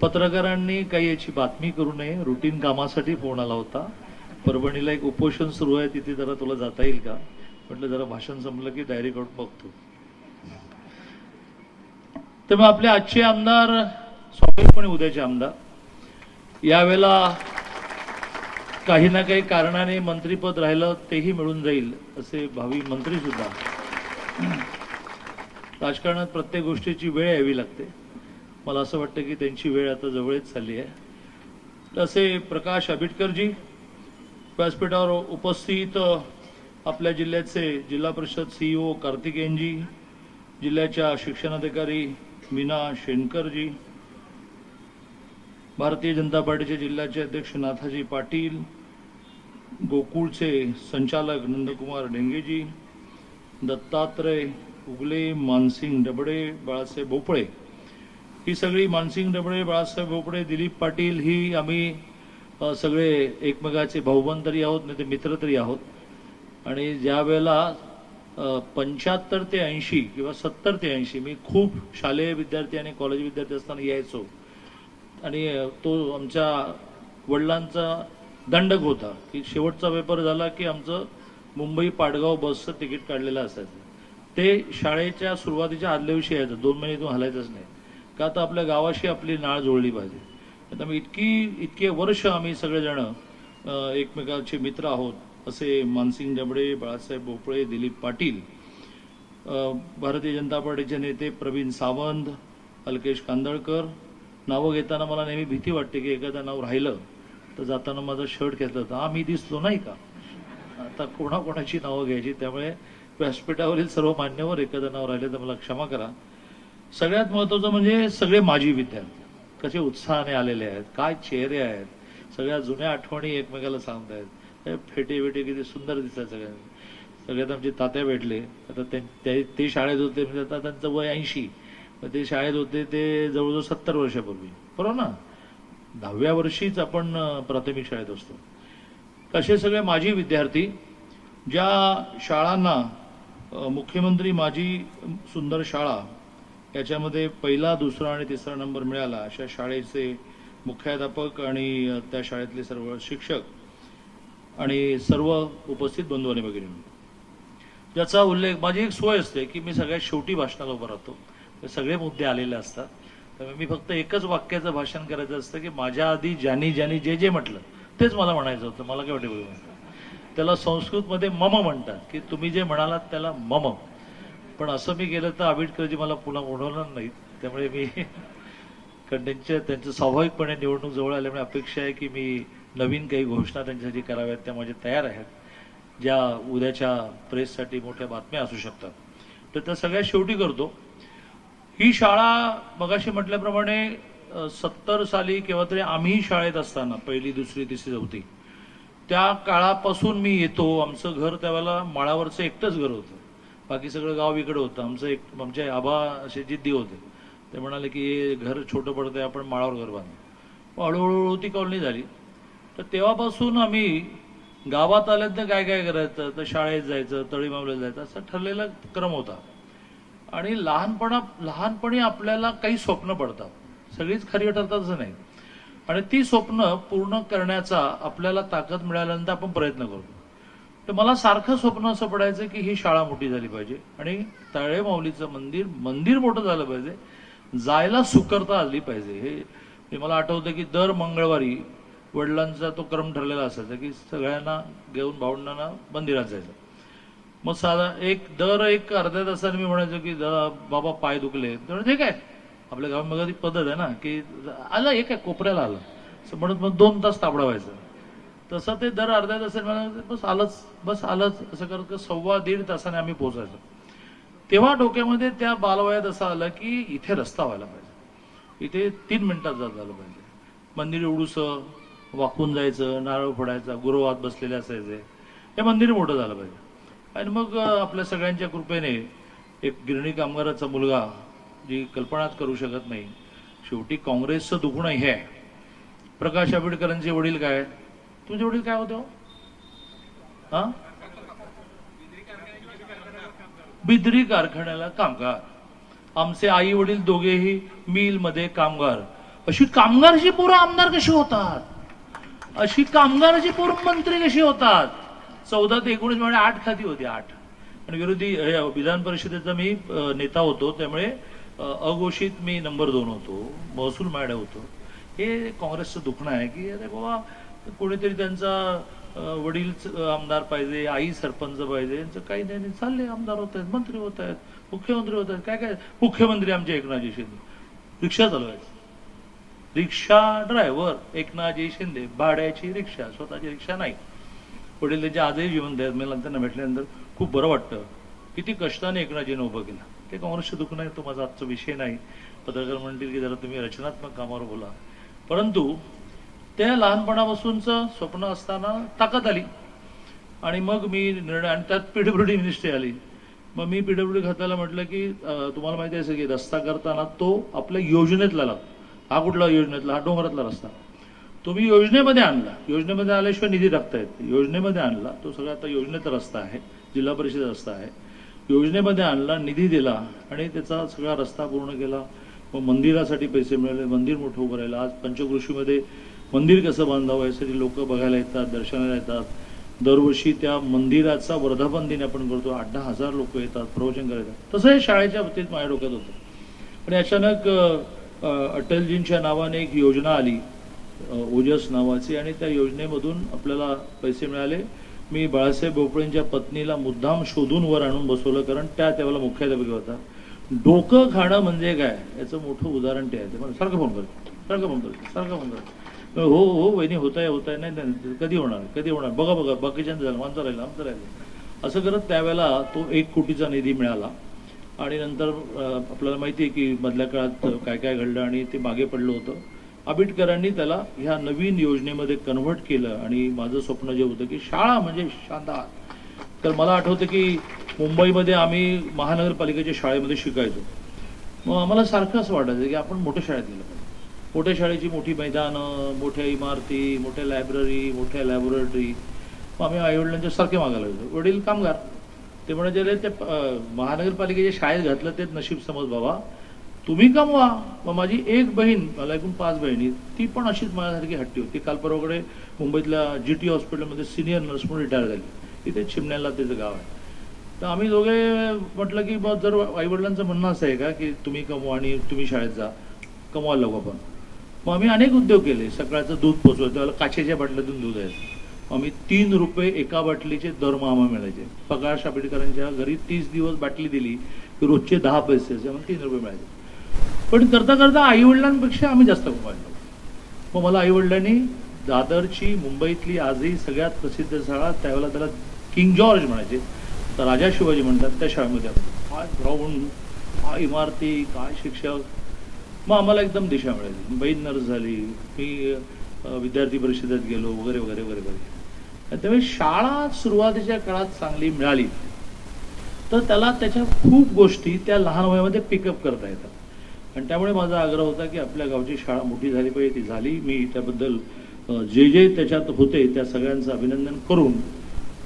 पत्रकारांनी काही याची बातमी करू नये, रुटीन कामासाठी फोन आला होता. परभणीला एक उपोषण सुरू आहे, तिथे जरा तुला जाता येईल का म्हटलं. जरा भाषण संपलं की डायरेक्ट आउट बघतो. तर मग आपले आजचे आमदार स्वाभाविकपणे उद्याचे आमदार यावेळेला काही ना काही कारणाने मंत्रीपद राहिलं तेही मिळून जाईल असे भावी मंत्री सुद्धा. राजकारणात प्रत्येक गोष्टीची वेळ यावी लागते. मला असं वाटतं की त्यांची वेळ आता जवळच चालली आहे. तसे प्रकाश आंबेडकरजी व्यासपीठावर उपस्थित आपल्या जिल्ह्याचे जिल्हा परिषद सीईओ कार्तिकेयनजी, जिल्ह्याच्या शिक्षणाधिकारी मीना शेणकरजी, भारतीय जनता पार्टीचे जिल्ह्याचे अध्यक्ष नाथाजी पाटील, गोकुळचे संचालक नंदकुमार ढेंगेजी, दत्तात्रय उगले, मानसिंग डबडे, बाळासाहेब भोपळे, ही सगळी मानसिंग डबडे, बाळासाहेब भोपळे, दिलीप पाटील ही आम्ही सगळे एकमेकाचे भाऊबंद तरी आहोत, नाही ते मित्र तरी आहोत. आणि ज्या वेळेला 75 ते 80 किंवा 70 ते 80 मी खूप शालेय विद्यार्थी आणि कॉलेज विद्यार्थी असताना यायचो. आणि तो आमच्या वडिलांचा दंडक होता की शेवटचा पेपर झाला की आमचं मुंबई पाटगाव बसचं तिकीट काढलेलं असायचं. ते शाळेच्या सुरुवातीच्या आदल्या दिवशी यायचं, 2 महिने इथून हलायचंच नाही, का तर आपल्या गावाशी आपली नाळ जोडली पाहिजे. आता मी इतके वर्ष आम्ही सगळेजण एकमेकांचे मित्र आहोत. असे मानसिंग डबडे, बाळासाहेब भोपळे, दिलीप पाटील, भारतीय जनता पार्टीचे नेते प्रवीण सावंत, अलकेश कांदळकर. नावं घेताना मला नेहमी भीती वाटते की एखादं नाव राहिलं तर जाताना माझा शर्ट घेतला तर मी दिसलो नाही का. आता कोणाकोणाची नावं घ्यायची, त्यामुळे व्यासपीठावरील सर्व मान्यवर एखादं नाव राहिलं तर मला क्षमा करा. सगळ्यात महत्त्वाचं म्हणजे सगळे माजी विद्यार्थी कसे उत्साहाने आलेले आहेत, काय चेहरे आहेत, सगळ्या जुन्या आठवणी एकमेकाला सांगतायत. फेटे फेटे किती सुंदर दिसतात सगळ्यांना. सगळ्यात आमचे तात्या भेटले. आता ते शाळेत होते म्हणजे आता त्यांचं वय 80, ते शाळेत होते ते जवळजवळ 70 वर्षापूर्वी, बरोबर ना. 10व्या वर्षीच आपण प्राथमिक शाळेत असतो. असे सगळे माजी विद्यार्थी ज्या शाळांना मुख्यमंत्री माझी सुंदर शाळा याच्यामध्ये 1, 2 आणि 3 नंबर मिळाला, अशा शाळेचे मुख्याध्यापक आणि त्या शाळेतले सर्व शिक्षक आणि सर्व उपस्थित बंधू आणि भगिनी, ज्याचा उल्लेख माझी एक सोय असते की मी सगळ्यात शेवटी भाषणाला उभं राहतो. सगळे मुद्दे आलेले असतात, त्यामुळे मी फक्त एकच वाक्याचं भाषण करायचं असतं की माझ्या आधी ज्यांनी ज्यांनी जे जे म्हटलं तेच मला म्हणायचं होतं. मला काय वाटतं, त्याला संस्कृतमध्ये मम म्हणतात की तुम्ही जे म्हणालात त्याला मम. पण असं मी केलं तर आंबेडकरजी मला पुन्हा उडवणार नाहीत. त्यामुळे मी त्यांचं स्वाभाविकपणे निवडणूक जवळ आल्यामुळे अपेक्षा आहे की मी नवीन काही घोषणा त्यांच्यासाठी कराव्यात, त्या माझ्या तयार आहेत, ज्या उद्याच्या प्रेससाठी मोठ्या बातम्या असू शकतात. तर त्या सगळ्या शेवटी करतो. ही शाळा मगाशी म्हटल्याप्रमाणे 70 साली केव्हा तरी आम्ही शाळेत असताना 1ली, 2री, 3री, 4थी त्या काळापासून मी येतो. आमचं घर त्यावेळेला माळावरचं एकटंच घर होतं, बाकी सगळं गाव इकडं होतं. आमचे आबा असे जिद्दी होते. ते म्हणाले की हे घर छोटं पडतंय, आपण माळावर घर बांधू. हळूहळू ती कॉलनी झाली. तर तेव्हापासून आम्ही गावात आल्यात तर काय काय करायचं, तर शाळेत जायचं, तळीमावल्याला जायचं, असा ठरलेला क्रम होता. आणि लहानपणी आपल्याला काही स्वप्न पडतात, सगळीच खरी ठरतात असं नाही. आणि ती स्वप्न पूर्ण करण्याचा आपल्याला ताकद मिळाल्यानंतर आपण प्रयत्न करतो. तर मला सारखं स्वप्न असं पडायचं की ही शाळा मोठी झाली पाहिजे आणि तळेमाऊलीचं मंदिर मोठं झालं पाहिजे, जायला सुकरता आली पाहिजे. हे मला आठवतं की दर मंगळवारी वडिलांचा तो क्रम ठरलेला असायचा की सगळ्यांना घेऊन भावंडांना मंदिरात जायचं. मग दर एक अर्ध्या तासाने मी म्हणायचो की बाबा पाय दुखले, तर ठीक आहे, आपल्या गावामध्ये ती पद्धत आहे ना की आलं एक आहे कोपऱ्याला आलं असं म्हणत मग 2 तास ताबडावायचं. तसं ते दर अर्ध्या तासाने म्हणायचं बस आलंच असं करत 1.25 तासाने आम्ही पोहोचायचो. तेव्हा डोक्यामध्ये त्या बालवयात असं आलं की इथे रस्ता व्हायला पाहिजे, इथे 3 मिनिटात झालं पाहिजे. मंदिर एवढूसं वाकून जायचं, नारळ फोडायचा, गुरुवात बसलेले असायचे, हे मंदिर मोठं झालं पाहिजे. आणि मग आपल्या सगळ्यांच्या कृपेने एक गिरणी कामगाराचा मुलगा, जी कल्पनाच करू शकत नाही, शेवटी काँग्रेसचं दुखणं हे आहे. प्रकाश आंबेडकरांचे वडील काय, तुझे वडील काय होते हो? हा, बिद्री कारखान्याला कामगार. आमचे आई वडील दोघेही मिलमध्ये कामगार. अशी कामगाराची पोरं आमदार कशी होतात, अशी कामगाराची पोरं मंत्री कशी होतात. 14 ते 19 म्हणजे 8 खाती होती, 8. आणि विरोधी विधान परिषदेचा मी नेता होतो, त्यामुळे अघोषित मी नंबर 2 होतो, महसूल मॅड होतो. हे काँग्रेसचं दुखणं आहे की अरे बाबा कोणीतरी त्यांचा वडील आमदार पाहिजे, आई सरपंच पाहिजे, यांचं काही नाही, चालले आमदार होत आहेत, मंत्री होत आहेत, मुख्यमंत्री होत आहेत. काय काय मुख्यमंत्री आमचे एकनाथजी शिंदे, रिक्षा चालवायचे, रिक्षा ड्रायव्हर एकनाथजी शिंदे, भाड्याची रिक्षा, स्वतःची रिक्षा नाही. वडील त्यांचे आजही जिवंत आहेत. मला त्यांना भेटल्यानंतर खूप बरं वाटतं. किती कष्टाने एकनाथजीने उभं केलं. ते काँग्रेसचं दुःख नाही, तो माझा आजचा विषय नाही. पत्रकार म्हणतील की जरा तुम्ही रचनात्मक कामावर बोला, परंतु त्या लहानपणापासूनचं स्वप्न असताना ताकद आली आणि मग मी निर्णय, आणि त्यात पीडब्ल्यूडी मिनिस्ट्री आली. मग मी पीडब्ल्यूडी खात्याला म्हटलं की तुम्हाला माहिती आहे की रस्ता करताना तो आपल्या योजनेतला लागतो. हा कुठला योजनेतला, हा डोंगरातला रस्ता, तुम्ही योजनेमध्ये आणला, योजनेमध्ये आल्याशिवाय निधी टाकता येत, योजनेमध्ये आणला, तो सगळा आता योजनेचा रस्ता आहे, जिल्हा परिषद रस्ता आहे, योजनेमध्ये आणला, निधी दिला आणि त्याचा सगळा रस्ता पूर्ण केला. मग मंदिरासाठी पैसे मिळाले, मंदिर मोठं उभं राहिलं. आज पंचकृषीमध्ये मंदिर कसं बांधावं यासाठी लोक बघायला येतात, दर्शनाला येतात. दरवर्षी त्या मंदिराचा वर्धापन दिन आपण करतो, 8-10 हजार लोक येतात, प्रवचन करायचं. तसं हे शाळेच्या बाबतीत माझ्या डोक्यात होतं. आणि अचानक अटलजींच्या नावाने एक योजना आली, ओजस नावाची, आणि त्या योजनेमधून आपल्याला पैसे मिळाले. मी बाळासाहेब भोपळेंच्या पत्नीला मुद्दाम शोधून वर आणून बसवलं, कारण त्यावेळेला मुख्याध्यापक होता. डोकं खाणं म्हणजे काय याचं मोठं उदाहरण ते आहे. ते मला सारखं फोन करते, सारखं फोन करते, सारखं फोन करते. हो हो वहिनी, होत आहे नाही, कधी होणार, कधी होणार, बघा बघा, बाकीच्यांचं झालं, आमचं राहिलं, आमचं राहिलं, असं करत त्यावेळेला तो 1 कोटीचा निधी मिळाला. आणि नंतर आपल्याला माहिती आहे की मधल्या काळात काय काय घडलं आणि ते मागे पडलं होतं. आंबेडकरांनी त्याला ह्या नवीन योजनेमध्ये कन्व्हर्ट केलं. आणि माझं स्वप्न जे होतं की शाळा म्हणजे शानदार. तर मला आठवतं की मुंबईमध्ये आम्ही महानगरपालिकेच्या शाळेमध्ये शिकायचो. मग आम्हाला सारखं असं वाटायचं की आपण मोठ्या शाळेत गेलं पाहिजे. मोठ्या शाळेची मोठी मैदानं, मोठ्या इमारती, मोठ्या लायब्ररी, मोठ्या लॅबोरेटरी. मग आम्ही आईवडिलांच्या सारखे मागायला लागलो. वडील कामगार, ते म्हणायचे ते महानगरपालिकेच्या शाळेत घातलं ते नशीब समज बाबा, तुम्ही कमवा. मग माझी एक बहीण, मला एकूण 5 बहिणी, ती पण अशीच माझ्यासारखी हट्टी होती. काल परवाकडे मुंबईतल्या GT हॉस्पिटलमध्ये सिनियर नर्स म्हणून रिटायर झाली. इथे चिमण्याला त्याचं गाव आहे. तर आम्ही दोघे म्हटलं की बस, जर आईवडिलांचं म्हणणं असं आहे का की तुम्ही कमवा आणि तुम्ही शाळेत जा, कमवायला लागू आपण. मग आम्ही अनेक उद्योग केले. सकाळचं दूध पोचवायचं, त्यावेळेला काचेच्या बाटल्यातून दूध यायचं. आम्ही 3 रुपये एका बाटलीचे दरमहा आम्हाला मिळायचे. प्रकाश आंबेडकरांच्या घरी 30 दिवस बाटली दिली की रोजचे 10 पैसे असे आम्हाला 3 रुपये मिळायचे. पण करता करता आईवडिलांपेक्षा आम्ही जास्त कमवायला. मग मला आईवडिलांनी दादरची, मुंबईतली आजही सगळ्यात प्रसिद्ध शाळा, त्यावेळेला त्याला किंग जॉर्ज म्हणायचे, तर राजा शिवाजी म्हणतात, त्या शाळेमध्ये काय ग्राउंड, काय इमारती, काय शिक्षक. मग आम्हाला एकदम दिशा मिळाली. बहीण नर्स झाली, मी विद्यार्थी परिषदेत गेलो, वगैरे वगैरे वगैरे वगैरे. त्यामुळे शाळा सुरुवातीच्या काळात चांगली मिळाली तर त्याला त्याच्या खूप गोष्टी त्या लहान वयामध्ये पिकअप करता येतात. आणि त्यामुळे माझा आग्रह होता की आपल्या गावची शाळा मोठी झाली पाहिजे. ती झाली. मी त्याबद्दल जे जे त्याच्यात होते त्या सगळ्यांचं अभिनंदन करून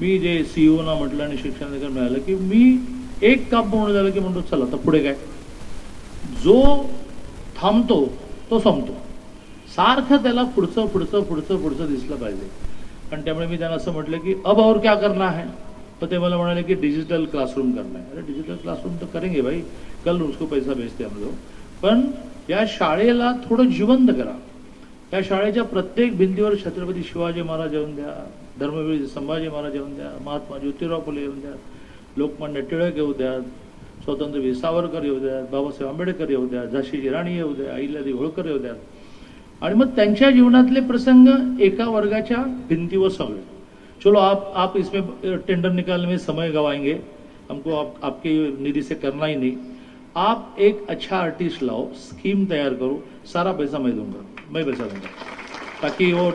मी जे CEO म्हटलं आणि शिक्षणाधिकार मिळालं की मी एक काम पूर्ण झालं की म्हणतो चला आता पुढे काय. जो थांबतो तो संपतो. सारखं त्याला पुढचं पुढचं पुढचं पुढचं दिसलं पाहिजे. आणि त्यामुळे मी त्यांना असं म्हटलं की अब और क्या करना है. तर ते मला म्हणाले की डिजिटल क्लासरूम करना है. अरे डिजिटल क्लासरूम तो करेंगे भाई, कल उसको पैसा भेजते हम लोग. पण या शाळेला थोडं जिवंत करा. या शाळेच्या प्रत्येक भिंतीवर छत्रपती शिवाजी महाराज येऊन द्या, धर्मवीर संभाजी महाराज येऊन द्या, महात्मा ज्योतिराव फुले येऊन द्या, लोकमान्य टिळक येऊ द्या, स्वातंत्र्यवीर सावरकर येऊ द्या, बाबासाहेब आंबेडकर येऊ द्या, झाशीची राणी येऊ द्या, अहिल्यादेवी होळकर येऊ द्या. आणि मग त्यांच्या जीवनातले प्रसंग एका वर्गाच्या भिंतीवर सांगू. चलो आप इसमें टेंडर निकालने में समय गवाएंगे, हमको आपके निधि से करना ही नहीं. आप एक अच्छा आर्टिस्ट लाओ, स्कीम तैयार करो, सारा पैसा मैं दूंगा, मैं पैसा दूंगा. ताकि वो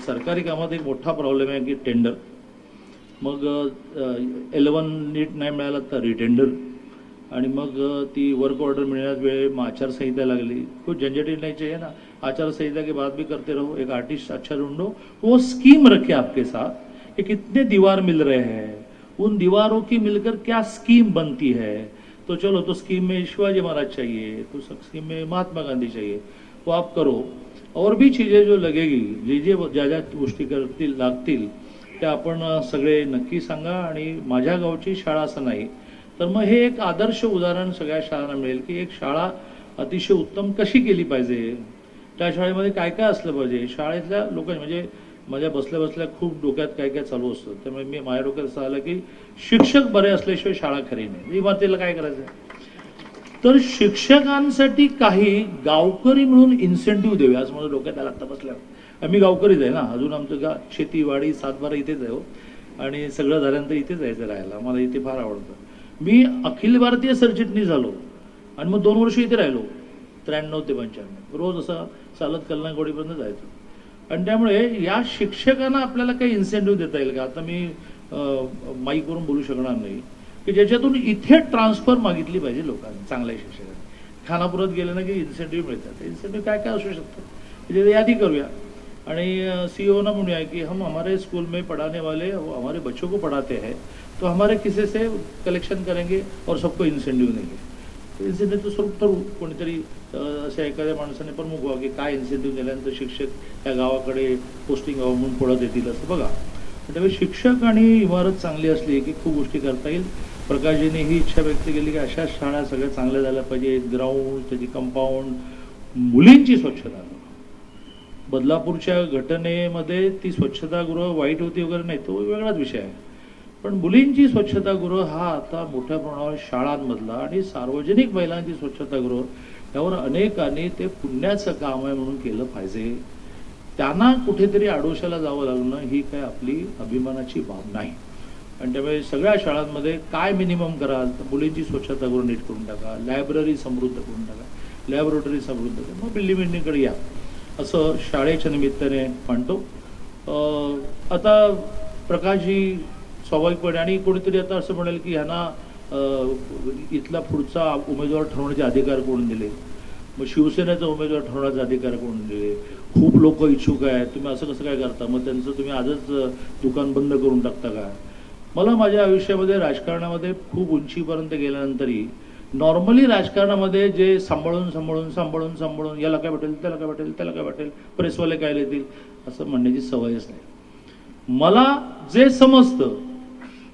सरकारी कामात एक मोठा प्रॉब्लेम आहे की टेंडर. मग L1 नीट नाही मिळाला तर रिटेंडर. आणि मग ती वर्क ऑर्डर मिळण्यात वेळ, मग आचारसंहिता लागली. कुछ झंझट नहीं चाहिए ना, आचारसंहिता के बाद भी करते रहो. एक आर्टिस्ट अच्छा ढूंढो, वो स्कीम रखे आपके साथ कि कितने दीवार मिल रहे हैं, उन दीवारों की मिलकर क्या स्कीम बनती है. तो चलो, तो स्कीम में शिवाजी महाराज चाहिए, तो स्कीम में महात्मा गांधी चाहिए, तो आप करो, और भी चीजें जो लगेगी, जे जे ज्या ज्या गोष्टी करतील लागतील त्या आपण सगळे नक्की सांगा. आणि माझ्या गावची शाळा असं नाही, तर मग हे एक आदर्श उदाहरण सगळ्या शाळांना मिळेल की एक शाळा अतिशय उत्तम कशी केली पाहिजे, त्या शाळेमध्ये काय काय असलं पाहिजे. शाळेतल्या लोकांनी म्हणजे माझ्या बसल्या बसल्या खूप डोक्यात काय काय चालू असतं, त्यामुळे मी माझ्या डोक्यात असं आलं की शिक्षक बरे असल्याशिवाय शाळा खरी नाही. इमारतीला काय करायचं, तर शिक्षकांसाठी काही गावकरी म्हणून इन्सेंटिव्ह देऊया असं माझं डोक्यात आलं. आता बसल्यावर आम्ही गावकरीच आहे ना, अजून आमचं शेतीवाडी सातबारा इथेच आहे हो, आणि सगळं झाल्यानंतर इथेच जायचं राहायला. मला इथे फार आवडतं. मी अखिल भारतीय सरचिटणीस झालो आणि मग 2 वर्ष इथे राहिलो, 93 ते 95 रोज असं चालत कल्याणगोडीपर्यंत जायचो. आणि त्यामुळे या शिक्षकांना आपल्याला काही इन्सेंटिव्ह देता येईल का. आता मी माईकवरून बोलू शकणार नाही की ज्याच्यातून इथे ट्रान्सफर मागितली पाहिजे लोकांनी, चांगल्या शिक्षकांनी. खानापुरात गेले ना की इन्सेंटिव्ह मिळतात. इन्सेंटिव्ह काय काय असू शकतं म्हणजे यादी करूया आणि CEO ना म्हणूया की हम हमारे स्कूल में पढ़ाने वाले हमारे बच्चों को पढ़ाते हैं, तो हमारे किसी से कलेक्शन करेंगे और सबको इन्सेंटिव्ह देंगे. इन्सेंटिव्हचं स्वरूप ठरवू. कोणीतरी अशा एखाद्या माणसाने प्रमुख व्हा की काय इन्सेंटिव्ह दिल्यानंतर शिक्षक त्या गावाकडे पोस्टिंग व्हावं म्हणून पळत येतील असं बघा. त्यामुळे शिक्षक आणि इमारत चांगली असली की खूप गोष्टी करता येईल. प्रकाशजींनी ही इच्छा व्यक्त केली की अशा शाळा सगळ्या चांगल्या झाल्या पाहिजे. ग्राउंड, त्याची कंपाऊंड, मुलींची स्वच्छता. बदलापूरच्या घटनेमध्ये ती स्वच्छतागृह वाईट होती वगैरे नाही, तो वेगळाच विषय आहे. पण मुलींची स्वच्छतागृह हा आता मोठ्या प्रमाणावर शाळांमधला आणि सार्वजनिक महिलांची स्वच्छतागृह यावर अनेकांनी ते पुण्याचं काम आहे म्हणून केलं पाहिजे. त्यांना कुठेतरी आडोशाला जावं लागणं ही काय आपली अभिमानाची बाब नाही. आणि त्यामुळे सगळ्या शाळांमध्ये काय मिनिमम कराल तर मुलींची स्वच्छतागृह नीट करून टाका, लायब्ररी समृद्ध करून टाका, लॅबोरेटरी समृद्ध करा, मग बिल्डिंगकडे या असं शाळेच्या निमित्ताने मानतो. आता प्रकाशजी स्वाभाविकपणे आणि कोणीतरी आता असं म्हणेल की ह्यांना इथला पुढचा उमेदवार ठरवण्याचे अधिकार कोण दिले, मग शिवसेनेचा उमेदवार ठरवण्याचा अधिकार कोण दिले, खूप लोक इच्छुक आहेत, तुम्ही असं कसं काय करता, मग त्यांचं तुम्ही आजच दुकान बंद करून टाकता का. मला माझ्या आयुष्यामध्ये राजकारणामध्ये खूप उंचीपर्यंत गेल्यानंतरही नॉर्मली राजकारणामध्ये जे सांभाळून सांभाळून सांभाळून सांभाळून याला काय वाटेल त्याला काय वाटेल त्याला काय वाटेल, प्रेसवाले काय लिहितील असं म्हणण्याची सवयच नाही. मला जे समजतं,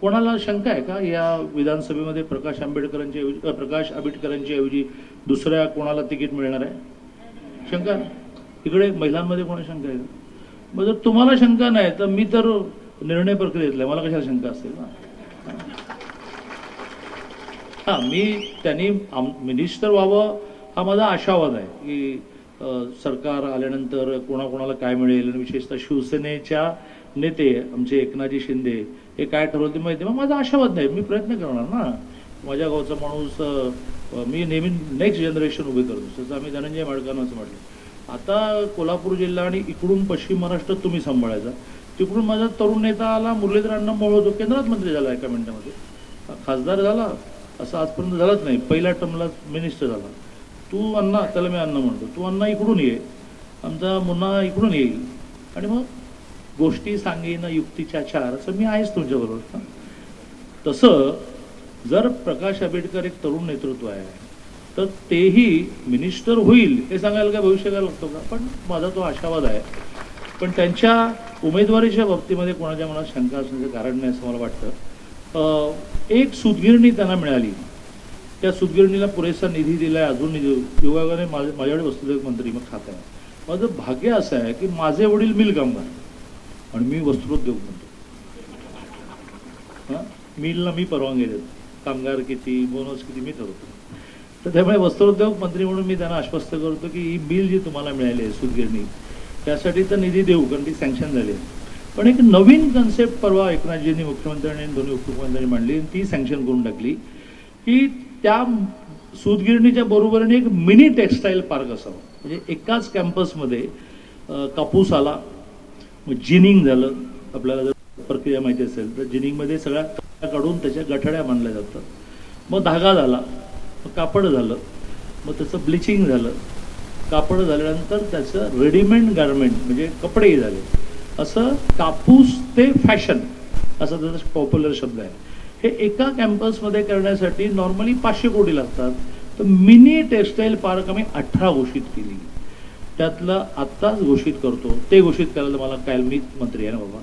कोणाला शंका आहे का या विधानसभेमध्ये प्रकाश आंबेडकरांच्या ऐवजी दुसऱ्या कोणाला तिकीट मिळणार आहे, शंका. इकडे महिलांमध्ये कोणाला शंका आहे का. मग जर तुम्हाला शंका नाही तर मी तर निर्णय प्रक्रियेतला, मला कशाला शंका असेल ना. हां, मी त्यांनी मिनिस्टर व्हावं हा माझा आशावाद आहे की सरकार आल्यानंतर कोणाकोणाला काय मिळेल. आणि विशेषतः शिवसेनेच्या नेते आमचे एकनाथजी शिंदे हे काय ठरवलं ते माहिती, मग माझा आशावाद नाही, मी प्रयत्न करणार ना. माझ्या गावचा माणूस मी नेहमी नेक्स्ट जनरेशन उभे करतो. तसं आम्ही धनंजय माडकांना असं म्हटलं, आता कोल्हापूर जिल्हा आणि इकडून पश्चिम महाराष्ट्र तुम्ही सांभाळायचा, तिकडून माझा तरुण नेता आला मुरलीधर अण्णा मोहोळ, तो केंद्रात मंत्री झाला एका मिनिटामध्ये, खासदार झाला असं आजपर्यंत झालंच नाही. पहिल्या टर्मला मिनिस्टर झाला. तू अण्णा, त्याला मी अण्णा म्हणतो, तू अण्णा इकडून ये, आमचा मुन्ना इकडून येईल आणि मग गोष्टी सांगेन युक्तीच्या चार, असं मी आहेच तुमच्याबरोबर. तसं जर प्रकाश आंबेडकर एक तरुण नेतृत्व आहे तर तेही मिनिस्टर होईल हे सांगायला काय भविष्य काय लागतो का. पण माझा तो आशावाद आहे. पण त्यांच्या उमेदवारीच्या बाबतीमध्ये कोणाच्या मनात शंका असण्याचं कारण नाही असं मला वाटतं. एक सूतगिरणी त्यांना मिळाली, त्या सूतगिरणीला पुरेसा निधी दिला आहे, अजून योगायोगाने माझ्याकडे वस्त्रोद्योग मंत्री मग खातं आहे. माझं भाग्य असं आहे की माझे वडील मिल कामगार आणि मी वस्त्रोद्योग म्हणतो. हां, मिलला मी परवानगी देतो, कामगार किती बोनस किती मी ठरवतो. तर त्यामुळे वस्त्रोद्योग मंत्री म्हणून मी त्यांना आश्वस्त करतो की ही बिल जी तुम्हाला मिळाली आहे सूतगिरणी त्यासाठी तर निधी देऊ, कारण ती सँक्शन झाली आहे. पण एक नवीन कन्सेप्ट परवा एकनाथजींनी मुख्यमंत्र्यांनी आणि दोन्ही उपमुख्यमंत्र्यांनी मांडली, ती सँक्शन करून टाकली की त्या सूतगिरणीच्या बरोबरीने एक मिनी टेक्स्टाईल पार्क असावं. म्हणजे एकाच कॅम्पसमध्ये कापूस आला, मग जिनिंग झालं, आपल्याला जर प्रक्रिया माहिती असेल तर जिनिंगमध्ये सगळ्या काढून त्याच्या गठड्या बांधल्या जातात, मग धागा झाला, मग कापड झालं, मग त्याचं ब्लिचिंग झालं, कापड झाल्यानंतर त्याचं रेडीमेड गारमेंट म्हणजे कपडेही झाले. असं कापूस ते फॅशन असा त्याचा पॉप्युलर शब्द आहे. हे एका कॅम्पसमध्ये करण्यासाठी नॉर्मली 500 कोटी लागतात. तर मिनी टेक्स्टाईल पार्क आम्ही 18 घोषित केली. त्यातलं आत्ताच घोषित करतो, ते घोषित करायला मला काय, मी मंत्री आहे ना बाबा,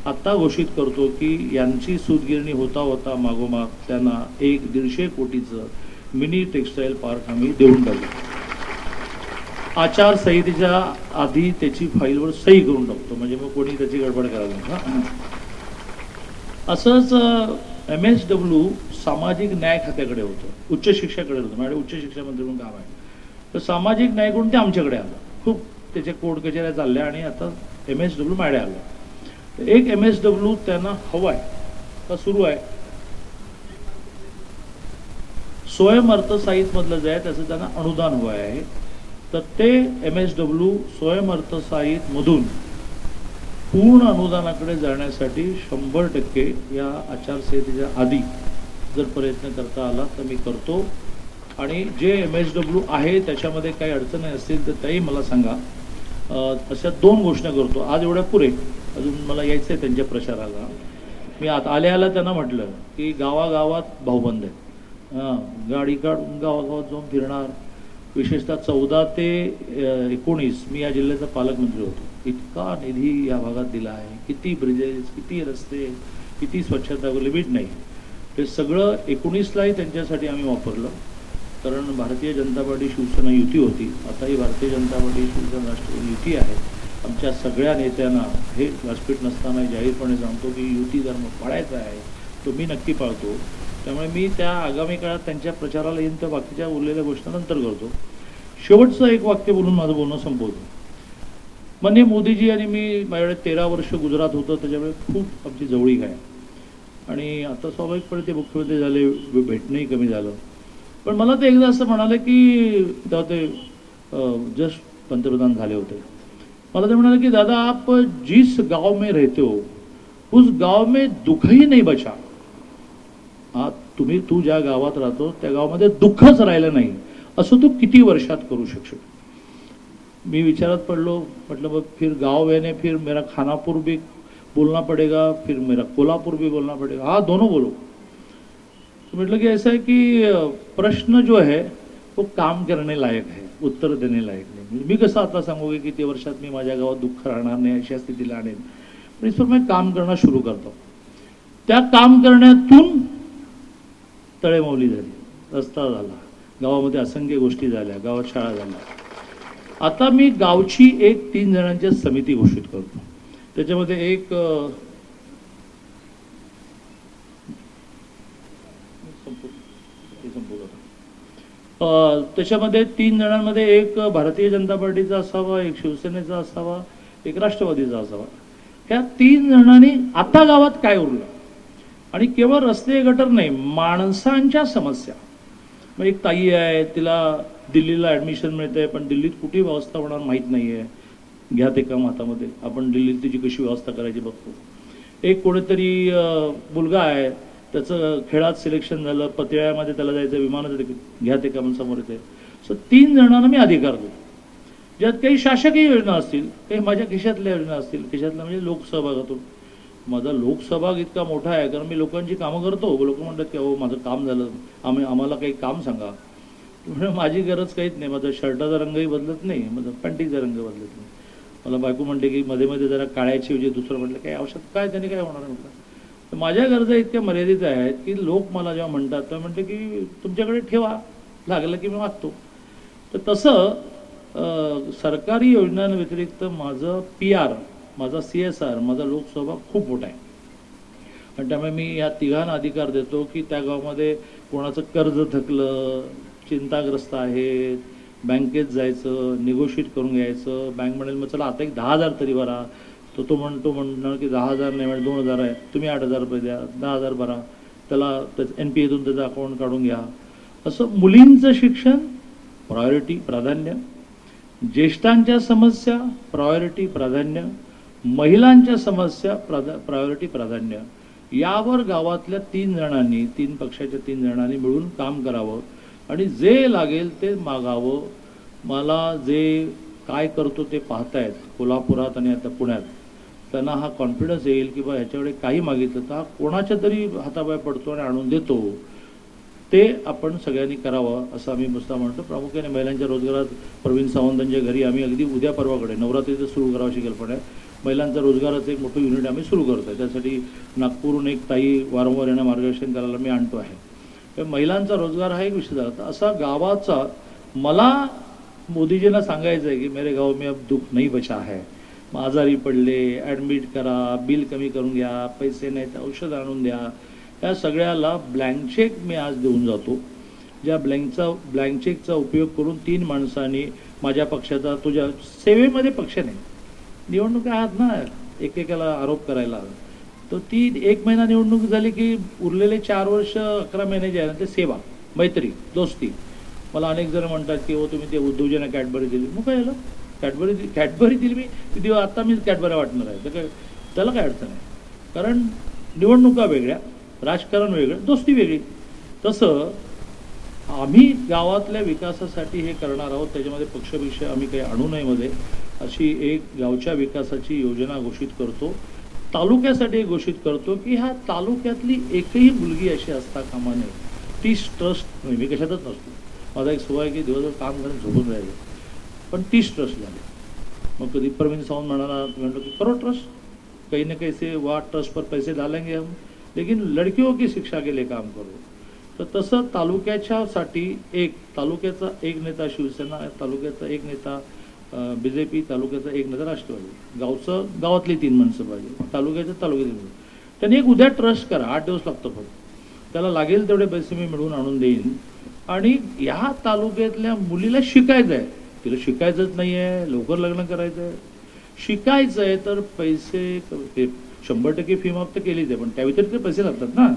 आत्ता घोषित करतो की यांची सूतगिरणी होता होता मागोमाग त्यांना 150 कोटीचं मिनी टेक्स्टाईल पार्क आम्ही देऊन टाकू. आचारसंहितेच्या आधी त्याची फाईलवर सही करून टाकतो, म्हणजे मग कोणी त्याची गडबड करायला नाही. असंच MSW सामाजिक न्याय खात्याकडे होतं, उच्च शिक्षाकडे होतं, माझ्याकडे उच्च शिक्षा मंत्री म्हणून काम आहे. तर सामाजिक न्याय करून ते आमच्याकडे आलं, खूप त्याच्या कोर्ट कचेऱ्या चालल्या आणि आता MSW माझ्याकडे आलं. एक MSW त्यांना हवं आहे का सुरू आहे, स्वयंअर्थसहाय्यित मधलं जे आहे त्याचं त्यांना अनुदान हवं आहे. तर ते MSW स्वयंअर्थसहाय्यित मधून पूर्ण अनुदानाकडे जाण्यासाठी 100% या आचारसंहितेच्या आधी जर प्रयत्न करता आला तर मी करतो. आणि जे MSW आहे त्याच्यामध्ये काही अडचणी असतील तर त्याही मला सांगा. अशा 2 घोषणा करतो आज, एवढ्या पुरे, अजून मला यायचं आहे त्यांच्या प्रचाराला. मी आता आल्या त्यांना म्हटलं की गावागावात भाऊबंद आहे, गाडी काढून गावागावात जाऊन फिरणार. विशेषतः 14 ते 19 मी या जिल्ह्याचा पालकमंत्री होतो. इतका निधी या भागात दिला आहे, किती ब्रिजेस, किती रस्ते, किती स्वच्छता, लिमिट नाही. ते सगळं 19लाही त्यांच्यासाठी आम्ही वापरलं. कारण भारतीय जनता पार्टी शिवसेना युती होती, आताही भारतीय जनता पार्टी शिवसेना राष्ट्रवादी युती आहे. आमच्या सगळ्या नेत्यांना हे व्यासपीठ नसताना जाहीरपणे सांगतो की युती धर्म पाळायचा आहे, तो मी नक्की पाळतो. त्यामुळे मी त्या आगामी काळात त्यांच्या प्रचाराला येईन तर बाकीच्या उरलेल्या गोष्टी नंतर करतो. शेवटचं एक वाक्य बोलून माझं बोलणं संपवतो. माननीय मोदीजी आणि मी, माझ्याकडे 13 वर्ष गुजरात होतं, त्याच्यामुळे खूप आमची जवळीक आहे. आणि आता स्वाभाविकपणे ते मुख्यमंत्री झाले, भेटणंही कमी झालं. पण मला ते एकदा असं म्हणाले की तेव्हा ते जस्ट पंतप्रधान झाले होते. मला ते म्हणाले की दादा आप जिस गांव में रहते हो उस गांव में दुख ही नहीं बचा. तू ज्या गावात राहतो त्या गावामध्ये दुःखच राहिलं नाही, असं तू किती वर्षात करू शकशील. मी विचारात पडलो, म्हटलं बघ, फिर गांव याने फिर मेरा खानापुर भी बोलना पड़ेगा, फिर मेरा कोल्हापुर भी बोलना पड़ेगा. हाँ, दोनों बोलो. तो म्हटलं की ऐसा है कि प्रश्न जो है वो काम करने लायक है, उत्तर देणे लायक नाही. मी कसं आता सांगू की किती वर्षात मी माझ्या गावात दुःख राहणार नाही अशा स्थितीला आणेन. पण इस पर मैं काम करणं सुरू करतो. त्या काम करण्यातून तळेमौली झाली, रस्ता झाला, गावामध्ये असंख्य गोष्टी झाल्या, गावात शाळा झाल्या. आता मी गावची एक 3 जणांची समिती घोषित करतो. त्याच्यामध्ये एक त्याच्यामध्ये 3 जणांमध्ये एक भारतीय जनता पार्टीचा असावा, एक शिवसेनेचा असावा, एक राष्ट्रवादीचा असावा. ह्या 3 जणांनी आता गावात काय उरलं, आणि केवळ रस्ते गटर नाही, माणसांच्या समस्या. मग एक ताई आहे, तिला दिल्लीला ॲडमिशन मिळतंय, पण दिल्लीत कुठे व्यवस्था होणार माहीत नाही आहे. घ्या ते काम हातामध्ये, आपण दिल्लीत तिची कशी व्यवस्था करायची बघतो. एक कोणीतरी मुलगा आहे, त्याचं खेळात सिलेक्शन झालं, पतियाळ्यामध्ये त्याला जायचं, विमानाचं तिकीट, घ्या ते काम समोर येते. सो 3 जणांना मी अधिकार देतो. ज्यात काही शासकीय योजना असतील, काही माझ्या खिशातल्या योजना असतील, खिशातल्या म्हणजे लोकसहभागातून. माझा लोकसहभाग इतका मोठा आहे कारण मी लोकांची कामं करतो. लोक म्हणतात की अहो माझं काम झालं, आम्हाला काही काम सांगा. म्हणजे माझी गरज काहीच नाही, माझा शर्टाचा रंगही बदलत नाही, माझा पॅन्टीचा रंग बदलत नाही. मला बायको म्हणते की मध्ये मध्ये जरा काळ्याची म्हणजे दुसरं म्हटलं काय आवश्यक काय, त्याने काय होणार म्हटलं. तर माझ्या गरजा इतक्या मर्यादित आहेत की लोक मला जेव्हा म्हणतात तेव्हा म्हणते की तुमच्याकडे ठेवा, लागलं की मी मागतो. तर तसं सरकारी योजनांव्यतिरिक्त माझं PR, माझा CSR, माझा लोकसहभाग खूप मोठा आहे. आणि त्यामुळे मी या 3घांना अधिकार देतो की त्या गावामध्ये कोणाचं कर्ज थकलं, चिंताग्रस्त आहेत, बँकेत जायचं, निगोशिएट करून घ्यायचं. बँक म्हणेल मग चला आता एक 10,000 तरी भरा. तो म्हणणार की 10,000 नाही म्हणजे 2,000 आहे, तुम्ही 8,000 रुपये द्या, 10,000 भरा, त्याला NPAतून त्याचं अकाउंट काढून घ्या. असं मुलींचं शिक्षण प्रायोरिटी प्राधान्य, ज्येष्ठांच्या समस्या प्रायोरिटी प्राधान्य, महिलांच्या समस्या प्रायोरिटी प्राधान्य. यावर गावातल्या 3 जणांनी, 3 पक्षाच्या 3 जणांनी मिळून काम करावं आणि जे लागेल ते मागावं. मला जे काय करतो ते पाहतायत कोल्हापुरात आणि आता पुण्यात, त्यांना हा कॉन्फिडन्स येईल की बा ह्याच्याकडे काही मागितलं तर हा कोणाच्या तरी हाताबाहेर पडतो आणि आणून देतो. ते आपण सगळ्यांनी करावं असं आम्ही नुसता म्हणतो. प्रामुख्याने महिलांच्या रोजगारात प्रवीण सावंतांच्या घरी आम्ही अगदी उद्या परवाकडे नवरात्रीचं सुरू करावं अशी कल्पना आहे. महिलांचा रोजगाराचं एक मोठं युनिट आम्ही सुरू करतो आहे. त्यासाठी नागपूरहून एक ताई वारंवार यांना मार्गदर्शन करायला मी आणतो आहे. तर महिलांचा रोजगार हा एक विषय झाला. तर असा गावाचा मला मोदीजींना सांगायचं आहे की मेरे गाव में अब दुःख नहीं बचा है. मग आजारी पडले, ॲडमिट करा, बिल कमी करून घ्या, पैसे नाही तर औषध आणून द्या, या सगळ्याला ब्लँक चेक मी आज देऊन जातो. ज्या ब्लँक चेकचा उपयोग करून 3 माणसांनी माझ्या पक्षाचा, तुझ्या सेवेमध्ये पक्ष नाही, निवडणूक आहात ना एकेकाला आरोप करायला, तर ती 1 महिना निवडणूक झाली की उरलेले 4 वर्ष 11 महिने जे आहे ना ते सेवा, मैत्री, दोस्ती. मला अनेक जण म्हणतात की हो तुम्ही ते उद्धवजींना कॅडबरी दिली. मग काय झालं? कॅडबरी दिली मी किती आता मी कॅडबरी वाटणार आहे, तर काय त्याला काय अडचण आहे? कारण निवडणुका वेगळ्या, राजकारण वेगळं, दोस्ती वेगळी. तसं आम्ही गावातल्या विकासासाठी हे करणार आहोत. त्याच्यामध्ये पक्षविषय आम्ही काही आणू नये मध्ये अशी एक गावच्या विकासाची योजना घोषित करतो. तालुक्यासाठी एक घोषित करतो की ह्या तालुक्यातली एकही मुलगी अशी असता कामा नये. ती ट्रस्ट मी कशातच नसतो. माझा एक स्वभाव आहे की दिवसभर काम करून झोपून राहिलं, पण 30 ट्रस्ट झाले. मग कधी प्रवीण सावंत म्हणाला, म्हणतो की करो ट्रस्ट, कहीं ना कहीं से वहाँ ट्रस्ट पर पैसे डालेंगे हम, लेकिन लड़कियों की शिक्षा के लिए काम करो. तर तसं तालुक्याच्यासाठी तालुक्याचा एक नेता शिवसेना, तालुक्याचा एक नेता BJP, तालुक्याचा एक नेता राष्ट्रवादी, गावातली 3 माणसं पाहिजे, तालुक्यातील माणसं. त्यांनी एक उद्या ट्रस्ट करा. 8 दिवस लागतो फक्त. त्याला लागेल तेवढे पैसे मी मिळवून आणून देईन. आणि ह्या तालुक्यातल्या मुलीला शिकायचं आहे, तिला शिकायचंच नाही आहे, लवकर लग्न करायचं आहे, शिकायचं आहे, तर पैसे 100% फी माफ तर केलीच आहे, पण त्या व्यतिरिक्त पैसे लागतात ना.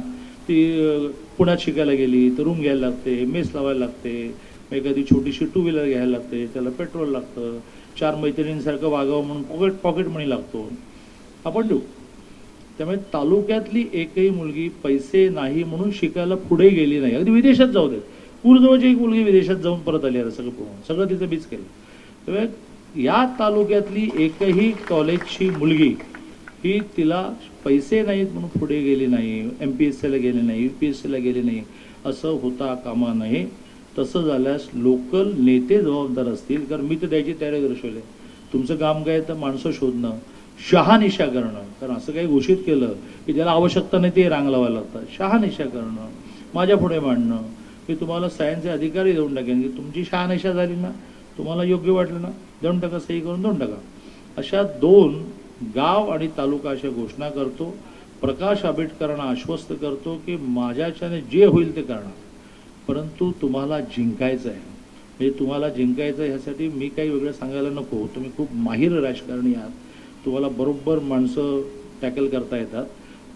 ती पुण्यात शिकायला गेली तर रूम घ्यायला लागते, मेस लावायला लागते, एखादी छोटीशी 2 व्हीलर घ्यायला लागते, त्याला पेट्रोल लागतं, 4 मैत्रिणींसारखं वागावं म्हणून पॉकेट मनी लागतो, आपण देऊ. त्यामुळे तालुक्यातली एकही मुलगी पैसे नाही म्हणून शिकायला पुढे गेली नाही. अगदी विदेशात जाऊ दे. पूर्जवळची एक मुलगी विदेशात जाऊन परत आली आहे, सगळं तिचं बीच केलं. त्यामुळे या तालुक्यातली एकही कॉलेजची मुलगी ही तिला पैसे नाहीत म्हणून पुढे गेली नाही, MPSCला गेली नाही, UPSCला गेली नाही, असं होता कामा नये. तसं झाल्यास लोकल नेते जबाबदार असतील. कारण मी तर द्यायची तयारी दर्शवली. तुमचं काम काय तर माणसं शोधणं, शहानिशा करणं. कारण असं काही घोषित केलं की ज्याला आवश्यकता नाही ते रांग लावायला लागतात. शहानिशा करणं, माझ्या पुढे मांडणं, मी तुम्हाला सायन्सचे अधिकारी देऊन टाकेन की तुमची शहानिशा झाली ना, तुम्हाला योग्य वाटलं ना, देऊन टाका, सही करून देऊन टाका. अशा 2 गाव आणि तालुका अशा घोषणा करतो. प्रकाश आंबेडकरांना आश्वस्त करतो की माझ्याच्याने जे होईल ते करणार, परंतु तुम्हाला जिंकायचं आहे. म्हणजे तुम्हाला जिंकायचं आहे ह्यासाठी मी काही वेगळं सांगायला नको. तुम्ही खूप माहिर राजकारणी आहात, तुम्हाला बरोबर माणसं टॅकल करता येतात.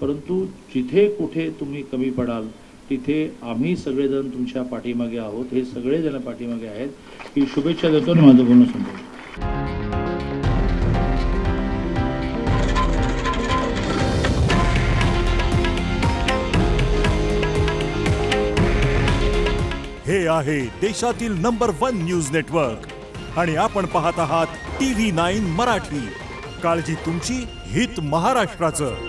परंतु जिथे कुठे तुम्ही कमी पडाल तिथे आम्ही सगळेजण तुमच्या पाठीमागे आहोत. हे सगळेजण पाठीमागे आहेत. ही शुभेच्छा देतो आणि माझं बोलणं संपवतो. हे आहे देशातील नंबर 1 न्यूज नेटवर्क आणि आपण पाहत आहात TV9 मराठी. काळजी तुमची, हित महाराष्ट्राचं.